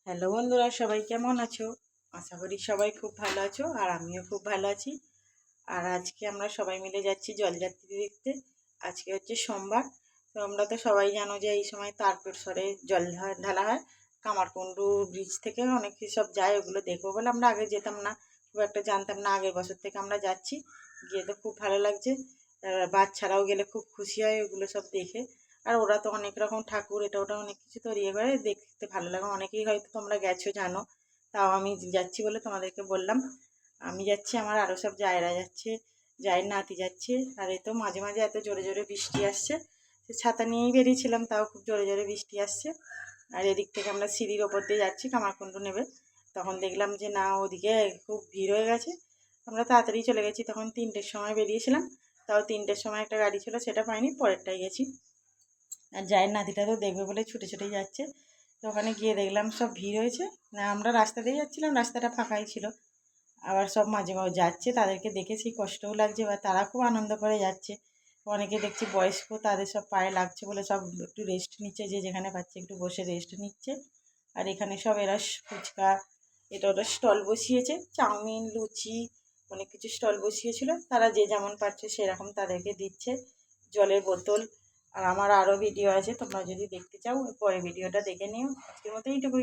Hello বন্ধুরা, সবাই কেমন আছো? আশা করি সবাই খুব ভালো আছো, আর আমিও খুব ভালো আছি। আর আজকে আমরা সবাই মিলে যাচ্ছি জলযাত্রী দেখতে। আজকে হচ্ছে সোমবার। তো আমরা তো সবাই জানো যে এই সময় তারকেশ্বরে জল ঢালা হয়। কামারকুণ্ডু ব্রিজ থেকে অনেক সব যায়, ওগুলো দেখবো বলে আমরা আগে যেতাম না, খুব একটা জানতাম না। আগের বছর থেকে আমরা যাচ্ছি, গিয়ে তো খুব ভালো লাগছে। বাচ্চারাও গেলে খুব খুশি হয় ওগুলো সব দেখে। আর ওরা তো অনেক রকম ঠাকুর এটা ওটা অনেক কিছু তো ইয়ে করে, দেখতে ভালো লাগে। অনেকেই হয়তো তোমরা গেছো জানো, তাও আমি যাচ্ছি বলে তোমাদেরকে বললাম। আমি যাচ্ছি, আমার আরও সব জায়রা যাচ্ছে, জায়ের নাতি যাচ্ছে। আর এই তো মাঝে মাঝে এত জোরে জোরে বৃষ্টি আসছে, সে ছাতা নিয়েই বেরিয়েছিলাম, তাও খুব জোরে জোরে বৃষ্টি আসছে। আর এদিক থেকে আমরা সিঁড়ির ওপর দিয়ে যাচ্ছি কামারকুণ্ডু নেবে। তখন দেখলাম যে না, ওদিকে খুব ভিড় হয়ে গেছে। আমরা তাড়াতাড়ি চলে গেছি, তখন 3টের সময় বেরিয়েছিলাম। তাও 3টের সময় একটা গাড়ি ছিল, সেটা পাইনি, পরেরটাই গেছি। আর জায়ের নাতিটা তো দেখবে বলে ছুটে ছুটেই যাচ্ছে। তো ওখানে গিয়ে দেখলাম সব ভিড় হয়েছে। না, আমরা রাস্তা দিয়ে যাচ্ছিলাম, রাস্তাটা ফাঁকাই ছিল। আবার সব মাঝে মাঝে যাচ্ছে, তাদেরকে দেখে সেই কষ্টও লাগছে, বা তারা খুব আনন্দ করে যাচ্ছে। অনেকে দেখছি বয়স্ক, তাদের সব পায়ে লাগছে বলে সব একটু রেস্ট নিচ্ছে, যে যেখানে পাচ্ছে একটু বসে রেস্ট নিচ্ছে। আর এখানে সব এরা ফুচকা এটা ওটা স্টল বসিয়েছে, চাউমিন লুচি অনেক কিছু স্টল বসিয়েছিল। তারা যে যেমন পাচ্ছে সেরকম তাদেরকে দিচ্ছে, জলের বোতল। আর আমার আরও ভিডিও আছে, তোমরা যদি দেখতে চাও পরে ভিডিওটা দেখে নিও। আজকের মতো এইটুকুই।